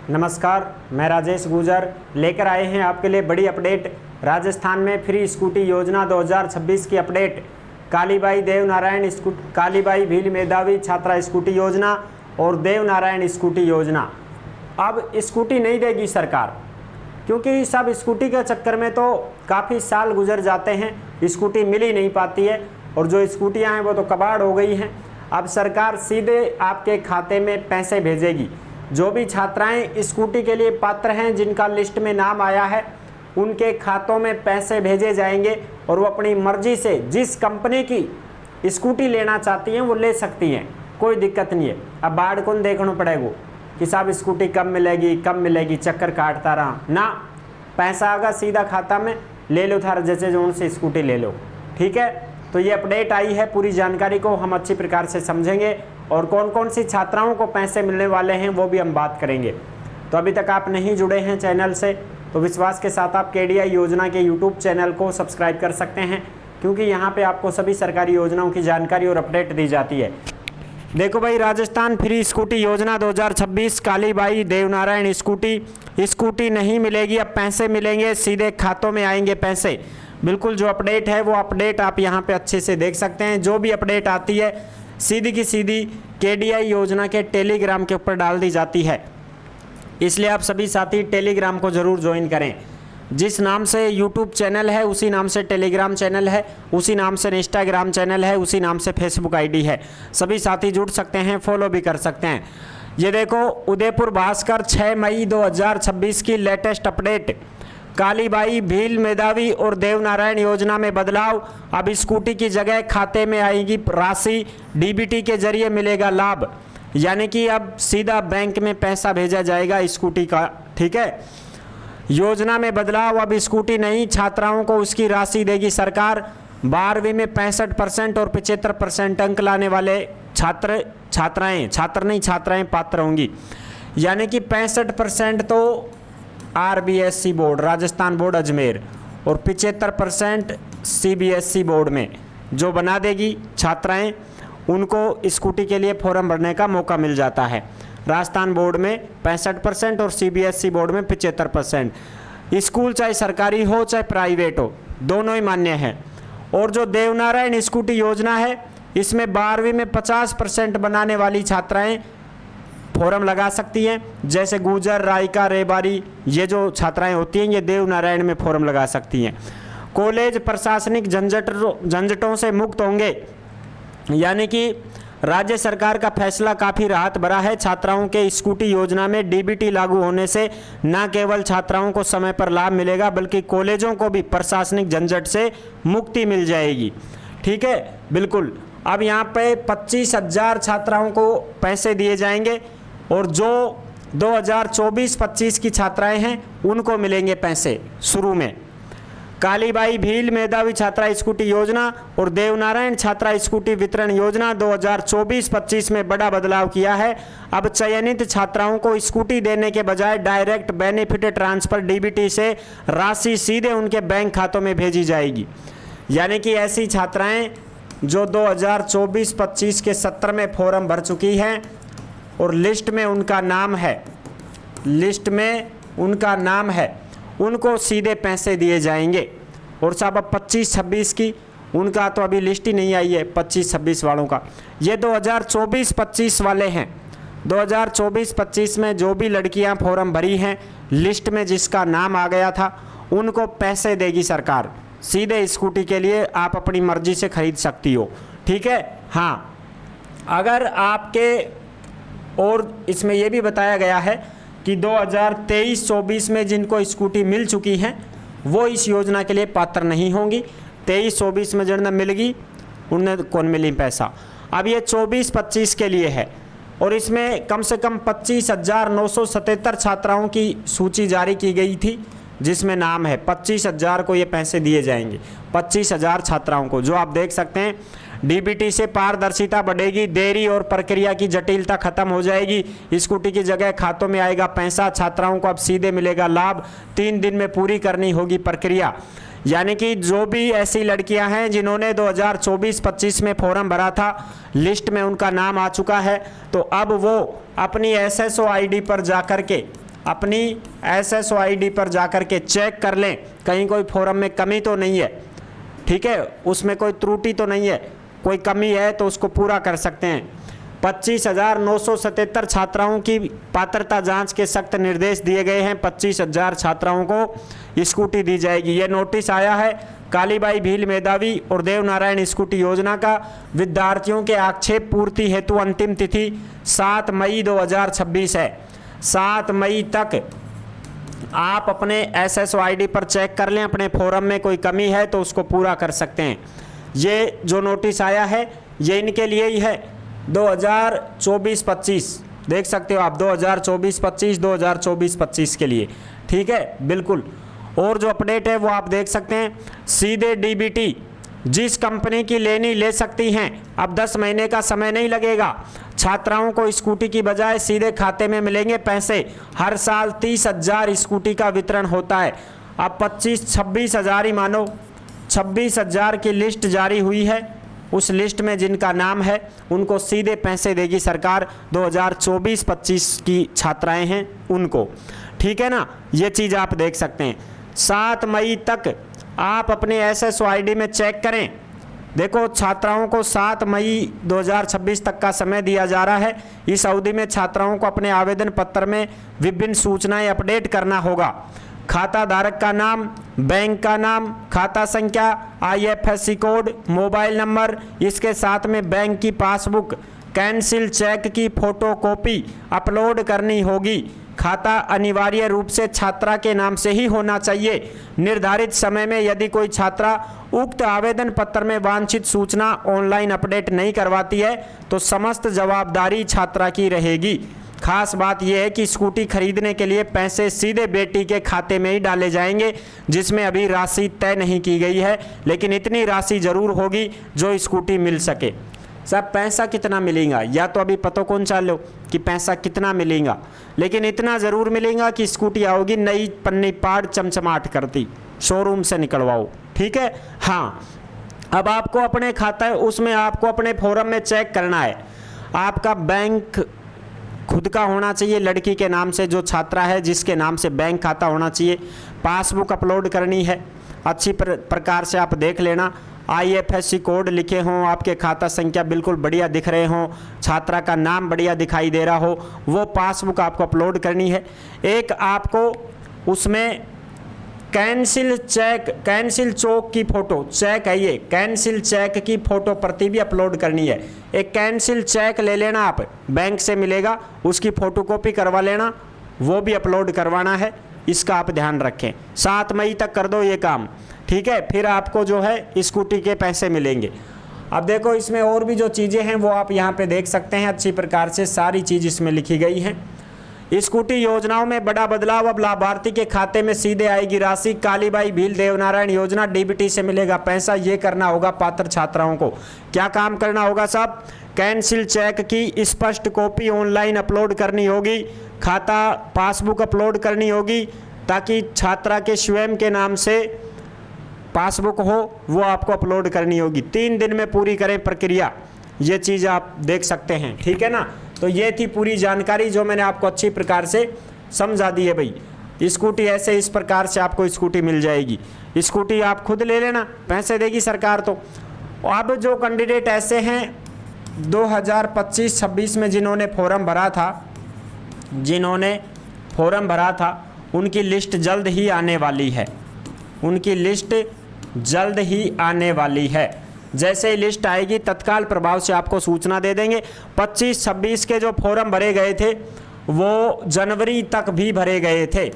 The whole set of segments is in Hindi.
नमस्कार, मैं राजेश गुजर लेकर आए हैं आपके लिए बड़ी अपडेट। राजस्थान में फ्री स्कूटी योजना 2026 की अपडेट। कालीबाई देवनारायण कालीबाई भील मेधावी छात्रा स्कूटी योजना और देवनारायण स्कूटी योजना। अब स्कूटी नहीं देगी सरकार, क्योंकि सब स्कूटी के चक्कर में तो काफ़ी साल गुजर जाते हैं, स्कूटी मिल ही नहीं पाती है और जो स्कूटियां हैं वो तो कबाड़ हो गई हैं। अब सरकार सीधे आपके खाते में पैसे भेजेगी। जो भी छात्राएं स्कूटी के लिए पात्र हैं, जिनका लिस्ट में नाम आया है, उनके खातों में पैसे भेजे जाएंगे और वो अपनी मर्जी से जिस कंपनी की स्कूटी लेना चाहती हैं वो ले सकती हैं, कोई दिक्कत नहीं है। अब बाढ़ कौन देखना पड़ेगा कि साहब स्कूटी कब मिलेगी चक्कर काटता रहा ना, पैसा आगा सीधा खाता में, ले लो थार जैसे जो उनसे स्कूटी ले लो। ठीक है, तो ये अपडेट आई है, पूरी जानकारी को हम अच्छी प्रकार से समझेंगे और कौन कौन सी छात्राओं को पैसे मिलने वाले हैं वो भी हम बात करेंगे। तो अभी तक आप नहीं जुड़े हैं चैनल से तो विश्वास के साथ आप केडीआई योजना के यूट्यूब चैनल को सब्सक्राइब कर सकते हैं, क्योंकि यहाँ पे आपको सभी सरकारी योजनाओं की जानकारी और अपडेट दी जाती है। देखो भाई, राजस्थान फ्री स्कूटी योजना 2026 कालीबाई देवनारायण स्कूटी नहीं मिलेगी, अब पैसे मिलेंगे, सीधे खातों में आएंगे पैसे। बिल्कुल जो अपडेट है वो अपडेट आप यहाँ पे अच्छे से देख सकते हैं। जो भी अपडेट आती है सीधी की सीधी केडीआई योजना के टेलीग्राम के ऊपर डाल दी जाती है, इसलिए आप सभी साथी टेलीग्राम को ज़रूर ज्वाइन करें। जिस नाम से यूट्यूब चैनल है उसी नाम से टेलीग्राम चैनल है, उसी नाम से इंस्टाग्राम चैनल है, उसी नाम से फेसबुक आईडी है। सभी साथी जुड़ सकते हैं, फॉलो भी कर सकते हैं। ये देखो, उदयपुर भास्कर 6 मई 2026 की लेटेस्ट अपडेट। कालीबाई भील मेधावी और देवनारायण योजना में बदलाव, अब स्कूटी की जगह खाते में आएगी राशि, डीबीटी के जरिए मिलेगा लाभ, यानी कि अब सीधा बैंक में पैसा भेजा जाएगा स्कूटी का। ठीक है, योजना में बदलाव, अब स्कूटी नहीं, छात्राओं को उसकी राशि देगी सरकार। 12वीं में 65% और 75% अंक लाने वाले छात्राएं पात्र होंगी, यानी कि 65% तो RBSE board Rajasthan board Ajmer और 75% सीबीएसई बोर्ड में जो बना देगी छात्राएं, उनको स्कूटी के लिए फॉर्म भरने का मौका मिल जाता है। राजस्थान बोर्ड में 65% और सीबीएसई बोर्ड में 75%। स्कूल चाहे सरकारी हो चाहे प्राइवेट हो, दोनों ही मान्य है। और जो देवनारायण स्कूटी योजना है, इसमें 12वीं में 50% बनाने वाली छात्राएं फॉर्म लगा सकती हैं। जैसे गुजर, रायका, रेबारी, ये जो छात्राएं होती हैं ये देवनारायण में फॉर्म लगा सकती हैं। कॉलेज प्रशासनिक झंझटों से मुक्त होंगे, यानी कि राज्य सरकार का फैसला काफ़ी राहत भरा है। छात्राओं के स्कूटी योजना में डीबीटी लागू होने से न केवल छात्राओं को समय पर लाभ मिलेगा, बल्कि कॉलेजों को भी प्रशासनिक झंझट से मुक्ति मिल जाएगी। ठीक है, बिल्कुल। अब यहाँ पे 25,000 छात्राओं को पैसे दिए जाएंगे और जो 2024-25 की छात्राएं हैं उनको मिलेंगे पैसे शुरू में। कालीबाई भील मेधावी छात्रा स्कूटी योजना और देवनारायण छात्रा स्कूटी वितरण योजना 2024-25 में बड़ा बदलाव किया है। अब चयनित छात्राओं को स्कूटी देने के बजाय डायरेक्ट बेनिफिट ट्रांसफर डीबीटी से राशि सीधे उनके बैंक खातों में भेजी जाएगी, यानी कि ऐसी छात्राएं जो 2024-25 के सत्र में फॉर्म भर चुकी हैं और लिस्ट में उनका नाम है, उनको सीधे पैसे दिए जाएंगे। और साहब अब 25-26 की, उनका तो अभी लिस्ट ही नहीं आई है 25-26 वालों का, ये 2024-25 वाले हैं। 2024-25 में जो भी लड़कियां फॉर्म भरी हैं, लिस्ट में जिसका नाम आ गया था, उनको पैसे देगी सरकार सीधे स्कूटी के लिए। आप अपनी मर्जी से खरीद सकती हो। ठीक है, हाँ, अगर आपके, और इसमें यह भी बताया गया है कि 2023-24 में जिनको स्कूटी मिल चुकी हैं वो इस योजना के लिए पात्र नहीं होंगी। 23-24 में जिन्हें मिलेगी उन्हें कौन मिली पैसा। अब ये 24-25 के लिए है और इसमें कम से कम 25,977 छात्राओं की सूची जारी की गई थी, जिसमें नाम है 25,000 को ये पैसे दिए जाएंगे। 25,000 छात्राओं को, जो आप देख सकते हैं। डीबीटी से पारदर्शिता बढ़ेगी, देरी और प्रक्रिया की जटिलता खत्म हो जाएगी। स्कूटी की जगह खातों में आएगा पैसा, छात्राओं को अब सीधे मिलेगा लाभ। 3 दिन में पूरी करनी होगी प्रक्रिया, यानी कि जो भी ऐसी लड़कियां हैं जिन्होंने 2024-25 में फॉर्म भरा था, लिस्ट में उनका नाम आ चुका है, तो अब वो अपनी SSO ID पर जा कर के अपनी SSOID पर जाकर के चेक कर लें, कहीं कोई फॉर्म में कमी तो नहीं है, ठीक है, उसमें कोई त्रुटि तो नहीं है, कोई कमी है तो उसको पूरा कर सकते हैं। 25,977 छात्राओं की पात्रता जांच के सख्त निर्देश दिए गए हैं। 25,000 छात्राओं को स्कूटी दी जाएगी। ये नोटिस आया है कालीबाई भील मेधावी और देवनारायण स्कूटी योजना का। विद्यार्थियों के आक्षेप पूर्ति हेतु अंतिम तिथि 7 मई 2026 है। 7 मई तक आप अपने SSOID पर चेक कर लें, अपने फॉर्म में कोई कमी है तो उसको पूरा कर सकते हैं। ये जो नोटिस आया है ये इनके लिए ही है 2024-25, देख सकते हो आप 2024-25, 2024-25 के लिए, ठीक है, बिल्कुल। और जो अपडेट है वो आप देख सकते हैं, सीधे DBT जिस कंपनी की लेनी ले सकती हैं, अब 10 महीने का समय नहीं लगेगा। छात्राओं को स्कूटी की बजाय सीधे खाते में मिलेंगे पैसे। हर साल 30,000 स्कूटी का वितरण होता है। अब 26,000 ही मानो, 26,000 की लिस्ट जारी हुई है। उस लिस्ट में जिनका नाम है उनको सीधे पैसे देगी सरकार। 2024-25 की छात्राएं हैं उनको, ठीक है ना, ये चीज़ आप देख सकते हैं। 7 मई तक आप अपने SSOID में चेक करें। देखो छात्राओं को 7 मई 2026 तक का समय दिया जा रहा है। इस अवधि में छात्राओं को अपने आवेदन पत्र में विभिन्न सूचनाएं अपडेट करना होगा। खाता धारक का नाम, बैंक का नाम, खाता संख्या, IFSC कोड, मोबाइल नंबर, इसके साथ में बैंक की पासबुक, कैंसिल चेक की फोटोकॉपी अपलोड करनी होगी। खाता अनिवार्य रूप से छात्रा के नाम से ही होना चाहिए। निर्धारित समय में यदि कोई छात्रा उक्त आवेदन पत्र में वांछित सूचना ऑनलाइन अपडेट नहीं करवाती है तो समस्त जवाबदारी छात्रा की रहेगी। खास बात यह है कि स्कूटी खरीदने के लिए पैसे सीधे बेटी के खाते में ही डाले जाएंगे, जिसमें अभी राशि तय नहीं की गई है, लेकिन इतनी राशि जरूर होगी जो स्कूटी मिल सके। सब पैसा कितना मिलेगा या तो अभी पता कौन चालो कि पैसा कितना मिलेगा, लेकिन इतना ज़रूर मिलेगा कि स्कूटी आओगी नई पन्नी पाड़ चमचमाट करती, शोरूम से निकलवाओ, ठीक है। हाँ, अब आपको अपने खाता है उसमें आपको अपने फॉर्म में चेक करना है। आपका बैंक खुद का होना चाहिए, लड़की के नाम से, जो छात्रा है जिसके नाम से बैंक खाता होना चाहिए। पासबुक अपलोड करनी है, अच्छी प्रकार से आप देख लेना। IFSC कोड लिखे हों, आपके खाता संख्या बिल्कुल बढ़िया दिख रहे हों, छात्रा का नाम बढ़िया दिखाई दे रहा हो, वो पासबुक आपको अपलोड करनी है। एक आपको उसमें कैंसिल चेक, कैंसिल चेक की फ़ोटो, चेक है ये, कैंसिल चेक की फ़ोटो प्रति भी अपलोड करनी है। एक कैंसिल चेक ले लेना, आप बैंक से मिलेगा, उसकी फ़ोटोकॉपी करवा लेना, वो भी अपलोड करवाना है। इसका आप ध्यान रखें। 7 मई तक कर दो ये काम, ठीक है, फिर आपको जो है स्कूटी के पैसे मिलेंगे। अब देखो इसमें और भी जो चीज़ें हैं वो आप यहाँ पे देख सकते हैं, अच्छी प्रकार से सारी चीज़ इसमें लिखी गई हैं। स्कूटी योजनाओं में बड़ा बदलाव, अब लाभार्थी के खाते में सीधे आएगी राशि। कालीबाई भील देवनारायण योजना DBT से मिलेगा पैसा। ये करना होगा पात्र छात्राओं को। क्या काम करना होगा साहब? कैंसिल चेक की स्पष्ट कॉपी ऑनलाइन अपलोड करनी होगी, खाता पासबुक अपलोड करनी होगी, ताकि छात्रा के स्वयं के नाम से पासबुक हो, वो आपको अपलोड करनी होगी। 3 दिन में पूरी करें प्रक्रिया। ये चीज़ आप देख सकते हैं, ठीक है ना। तो ये थी पूरी जानकारी जो मैंने आपको अच्छी प्रकार से समझा दी है भाई। स्कूटी ऐसे इस प्रकार से आपको स्कूटी मिल जाएगी। स्कूटी आप खुद ले लेना, पैसे देगी सरकार। तो अब जो कैंडिडेट ऐसे हैं 2025-26 में जिन्होंने फॉर्म भरा था, उनकी लिस्ट जल्द ही आने वाली है। उनकी लिस्ट जल्द ही आने वाली है। जैसे ही लिस्ट आएगी तत्काल प्रभाव से आपको सूचना दे देंगे। 25-26 के जो फॉर्म भरे गए थे वो जनवरी तक भी भरे गए थे।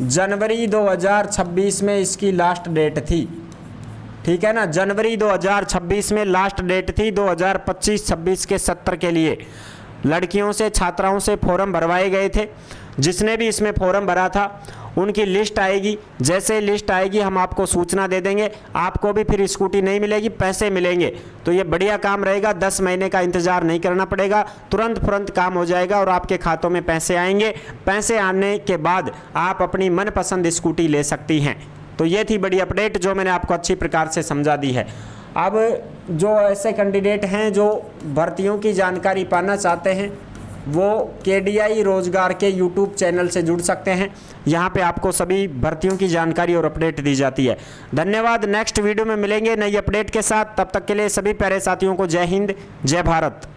जनवरी 2026 में इसकी लास्ट डेट थी, ठीक है ना। जनवरी 2026 में लास्ट डेट थी 2025-26 के सत्र के लिए। लड़कियों से, छात्राओं से फॉर्म भरवाए गए थे। जिसने भी इसमें फॉर्म भरा था उनकी लिस्ट आएगी। जैसे लिस्ट आएगी हम आपको सूचना दे देंगे। आपको भी फिर स्कूटी नहीं मिलेगी, पैसे मिलेंगे। तो ये बढ़िया काम रहेगा। 10 महीने का इंतज़ार नहीं करना पड़ेगा, तुरंत काम हो जाएगा और आपके खातों में पैसे आएंगे। पैसे आने के बाद आप अपनी मनपसंद स्कूटी ले सकती हैं। तो ये थी बड़ी अपडेट जो मैंने आपको अच्छी प्रकार से समझा दी है। अब जो ऐसे कैंडिडेट हैं जो भर्तियों की जानकारी पाना चाहते हैं, वो KDI रोजगार के YouTube चैनल से जुड़ सकते हैं। यहाँ पे आपको सभी भर्तियों की जानकारी और अपडेट दी जाती है। धन्यवाद। नेक्स्ट वीडियो में मिलेंगे नई अपडेट के साथ। तब तक के लिए सभी प्यारे साथियों को जय हिंद, जय भारत।